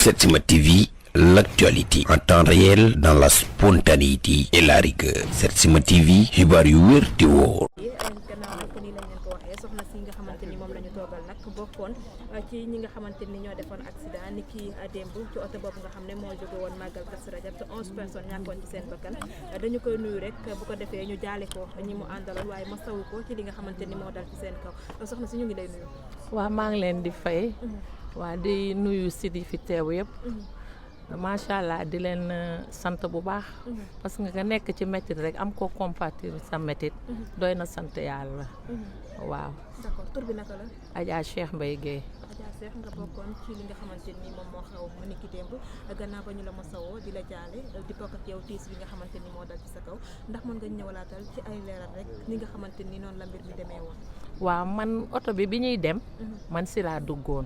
Setsima TV, l'actualité en temps réel dans la spontanéité et la rigueur. Setsima TV, xibaar yu wér te wóor. gannaaw nag nii lañ leen ko waxee soxna si nga xamante ni moom la ñu toogal nag bokkoon ci ñi nga xamante ni ñoo defoon accident ni ki démb ci oto boobu nga xam ne moo jóge woon màggal Kazu Rajab te 11 personnes ñàkkoon ci seen bakkan dañu koy nuyu rek bu ko defee ñu jaale ko ñi mu àndaloon waaye ma sawu ko ci li nga xamante ni moo dal ci seen kaw soxna si ñu ngi lay nuyu. waaw maa ngi leen di fay. waa di nuyu site yi fi teew yëpp. macha allah di leen sant bu baax. parce que nga nekk ci métit rek am ko compatir sa métit. doy na sant yàlla. waaw. d'accord tur bi naka la. Adja Cheikh Mbaye Guèye. Adja Cheikh nga bokkoon ci li nga xamante ni moom moo xew mu niki démb gannaaw ba ñu la ma sawoo di la jaale di bokk ak yow tiis bi nga xamante ni moo dal ci sa kaw ndax mën nga ñëwalaatal ci ay leeral rek ni nga xamante ni noonu la mbir mi demee woon. waaw man oto bi ñuy dem. man si laa duggoon.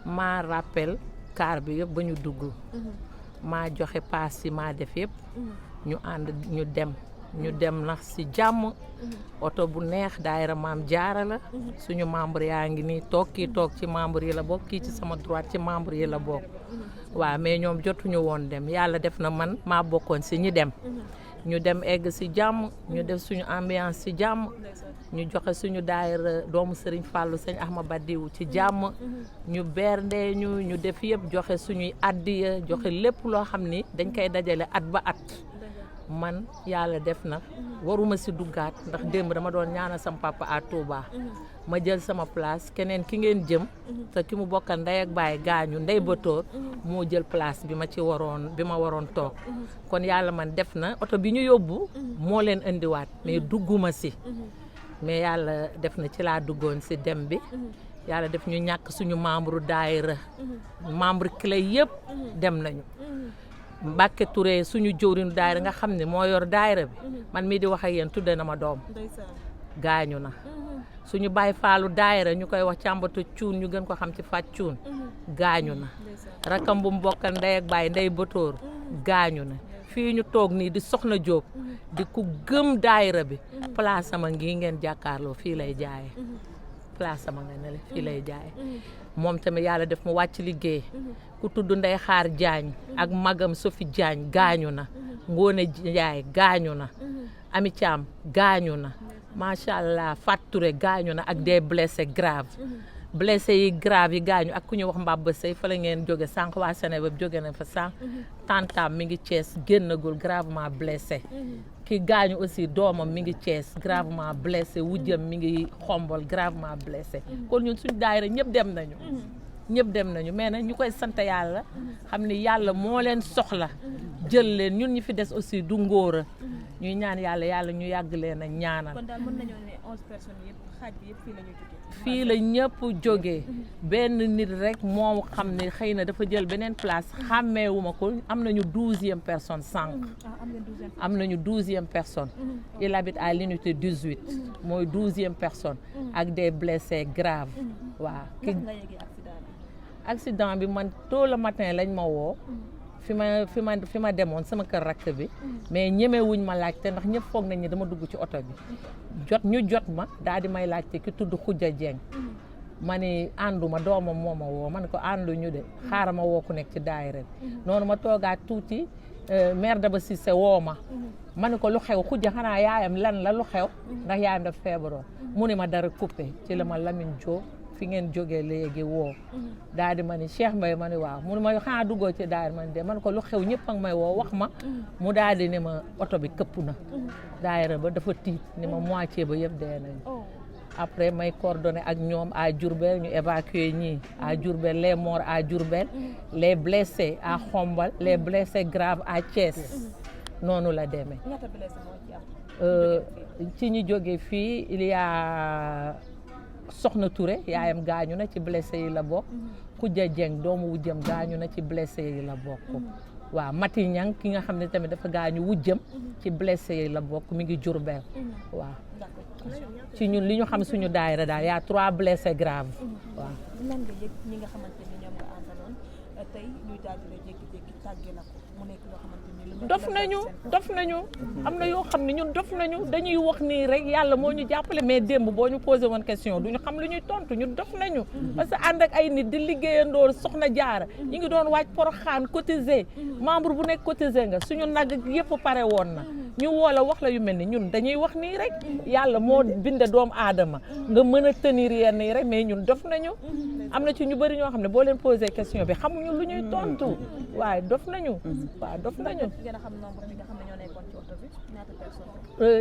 maa rappel car bi yëpp ba ñu dugg. maa joxe paas yi maa def yëpp. ñu ànd ñu dem nax si jàmm. oto bu neex daayira maam jaara la. suñu membre yaa ngi nii toog kii toog ci membre yi la bokk kii ci sama droite ci membre yi la bokk. waaw mais ñoom jotuñu woon dem yàlla def na man maa bokkoon si ñi dem. ñu dem egg si jàmm ñu def suñu ambiance si jàmm. ñu joxe suñu daayira doomu Serigne Fallou sëñ Ahmad Badiou ci jàmm. ñu berndee ñu def yëpp joxe suñuy addiya joxe lépp loo xam ni dañ koy dajale at ba at. man yàlla def na waruma si duggaat ndax démb dama doon ñaanal sama papa à Touba. ma jël sama place keneen ki ngeen jëm. te ki mu bokkal ndey ak baay gaañu ndey Batoor. moo jël place bi ma waroon toog. kon yàlla man def na oto bi ñu yóbbu. moo leen indiwaat mais dugguma si. mais yàlla def na ci laa duggoon si dem bi. yàlla def ñu ñàkk suñu membre daayira membre clé yëpp dem nañu. Mbacke Touré suñu jëwriñu daayira nga xam ne moo yor daayira bi man mii di wax ak yéen tudde na ma doom gaañu na suñu Baay Faalu daayira ñu koy wax càmbatu cuun ñu gën ko xam ci fàc cuun gaañu na rakam bu mbokkal ndey ak baay ndey Batoor gaañu na fii ñu toog nii di soxna Jóob di ku gëm daayira bi place sama ngi ngeen jàkkaarloo fii lay jaaye place sama nga ne la fii lay jaaye moom tamit yàlla def mu wàcc liggéey ku tudd Ndey Xaar Jaañ ak magam Sofi Jaañ gaañu na Ngoone Njaay gaañu na Ami Caam gaañu na macha allah Fature gaañu na ak des blessés graves blessé yi grave yi gaañu ak ku ñu wax Mbaba Sey fa la ngeen jóge sànq waa Sénégal jóge na fa sànq tantam mi ngi Thiès génnagul gravement blessé ki gaañu aussi doomam mi ngi Thiès gravement blessé wujjam mi ngi Xombol gravement blessé kon ñun suñu daayira ñëpp dem nañu mais nag ñu koy sant yàlla xam ni yàlla moo leen soxla jël leen ñun ñi fi des aussi du ngóora ñuy ñaan yàlla ñu yàgg leen a ñaanal. kon daal mën nañoo ne 11 personnes yëpp xaaj bi yëpp fii la ñëpp jógee benn nit rek moo xam ne xëy na dafa jël beneen place xàmmeewuma ko am nañu 12e personne sànq. am nañu 12e personne. il habite à l'unité 18. mooy 12e personne. ak des blessés graves. waaw accident bi man tôt le matin lañ ma woo. fi ma demoon sama kër rakk bi. mais ñemewuñ ma laajte ndax ñëpp foog nañ ni dama dugg ci oto bi. jot ma daal di may laajte ki tudd Khoudia Dieng. ma ni ànduma doomam moo ma woo ma ne ko ànduñu de xaaral ma woo ku nekk ci daayira bi. noonu ma toogaat tuuti maire Daba Cissé woo ma. ma ne ko lu xew Khoudia xanaa yaayam lan la lu xew. ndax yaayam daf feebaroon. mu ne ma dara coupé ci la ma Lamine Diop. fi ngeen jógee léegi woo daal di ma ni Cheikh Mbaye ma ni waaw mu ne ma xanaa duggoo ci daayira man de man ko lu xew ñëpp ak may woo wax ma mu daal di ne ma oto bi këpp na daayira ba dafa tiit ni ma moitié ba yëpp dee nañu après may coordonné ak ñoom à Diourbel ñu évacuer ñii à Diourbel les morts à Diourbel les blessés à Xombal les blessés graves à Thiès noonu la demee ci ñu jógee fii il y a Soxna Touré yaayam gaañu na ci blessé yi la bokk. Khoudia Dieng doomu wujjam gaañu na ci blessé yi la bokk. waaw Mati Ñang ki nga xam ne tamit dafa gaañu wujjam ci blessé yi la bokk mi ngi Diourbel. waaw ci ñun li ñu xam suñu daayira daal y a 3 blessés graves. waaw. lan nga yëg ñi nga xamante ni ñoom nga àndaloon tey ñuy daal di la jékki-jékki tàggee la ko mu nekk loo xamante ni dof nañu am na yoo xam ne ñun dof nañu dañuy wax nii rek yàlla moo ñu jàppale mais démb boo ñu posé woon question duñu xam lu ñuy tontu ñun dof nañu parce que ànd ak ay nit di liggéeyandoo soxna jaara ñu ngi doon waaj Porokhane cotiser membre bu nekk cotiser nga suñu nag yëpp pare woon na ñu woo la wax la yu mel ni ñun dañuy wax nii rek yàlla moo binde doomu aadama nga mën a tenir yenn yi rek mais ñun dof nañu am na ci ñu bëri ñoo xam ne boo leen posé question bi xamuñu lu ñuy tontu waaye dof nañu waaw dof nañu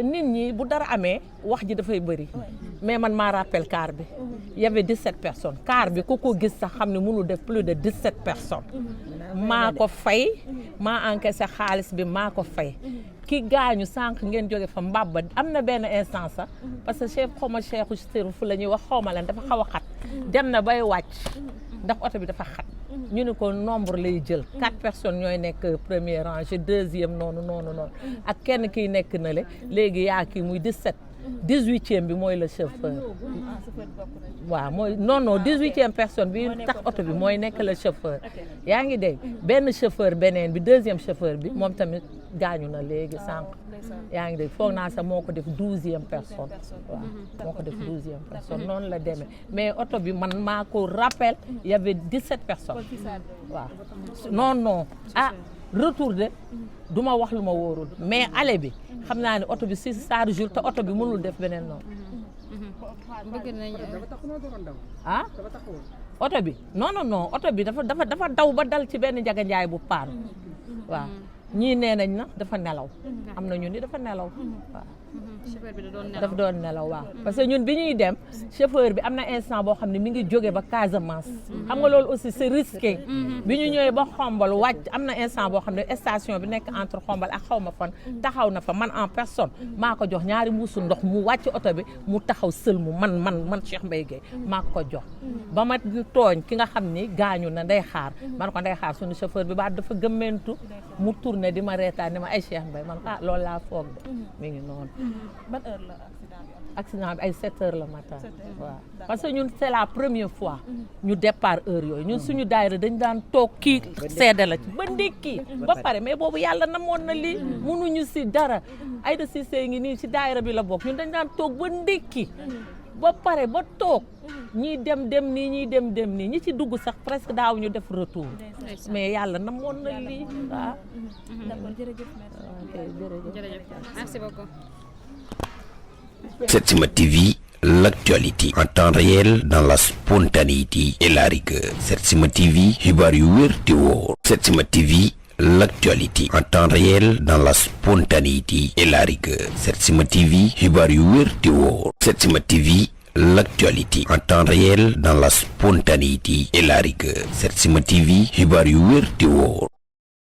nit ñi bu dara amee wax ji dafay bëri mais man maa rappel car bi y avait 17 personnes car bi ku ko gis sax xam ne mënul def plus de 17 personnes maa ko fay maa encaissé xaalis bi maa ko fay ki gaañu sànq ngeen jóge fa mbabba am na benn instance sax parce que chef xawma cheikhu stéru fu la ñuy wax xawma lan dafa xaw a xat dem na bay wàcc ndax oto bi dafa xat ñu ne ko nombre lay jël 4 personnes ñooy nekk première rangée deuxième noonu ak kenn kiy nekk na le léegi yaa kii muy 18e bi mooy le chauffeur waaw mooy non 18e personne bi tax oto bi mooy nekk le chauffeur yaa ngi dégg benn chauffeur beneen bi deuxième chauffeur bi moom tamit gaañu na léegi sànq yaa ngi dégg foog naa sax moo ko def 12e personne waaw moo ko def 12e personne noonu la demee mais oto bi man maa ko rappel y avait 17 personnes waaw non retour de du ma wax lu ma wóorul mais aller bi xam naa ne oto bi 6 jours te oto bi mënul def beneen noonu oto bi non oto bi dafa daw ba dal ci benn njaganjaay bu paan waaw ñii nee nañ na dafa nelaw am na ñu ni dafa nelaw waaw chauffeur bi dafa doon nelaw waaw parce que ñun bi ñuy dem chauffeur bi am na instant boo xam ne mi ngi jóge ba Casamance xam nga loolu aussi c'est risqué bi ñu ñëwee ba Xombol wàcc am na instant boo xam ne station bi nekk entre Xombol ak xaw ma fan taxaw na fa man en personne maa ko jox ñaari mbuusu ndox mu wàcc oto bi mu taxaw sël mu man Cheikh Mbaye Gueye maa ko jox ba ma tooñ ki nga xam ni gaañu na Ndey Xaar man ko Ndey Xaar suñu chauffeur bi ba dafa gëmmentu mu tourné di ma reetaan ni ma ay Cheikh Mbaye man loolu laa foog de mi ngi noonu ban heure la accident bi ay 7 heures le matin waaw parce que ñun c'est la première fois ñu départ heure yooyu ñun suñu daayira dañ daan toog kii seede la ci ba ndékki ba pare mais boobu yàlla namoon na lii mënuñu si dara ay de Cissé ngi nii ci daayira bi la bokk ñun dañ daan toog ba ndékki ba pare ba toog ñii dem nii ñii dem nii ñi ci dugg sax presque daaw ñu def retour mais yàlla namoon na lii waaw jërëjëf merci beaucoup. Setsima TV, l'actualité en temps réel dans la spontanéité et la rigueur. Setsima TV, xibaar yu wér te wóor. Setsima TV, l'actualité en temps réel dans la spontanéité et la rigueur. Setsima TV, xibaar yu wér te wóor. Setsima TV, l'actualité en temps réel dans la spontanéité et la rigueur. Setsima TV, xibaar yu wér te wóor.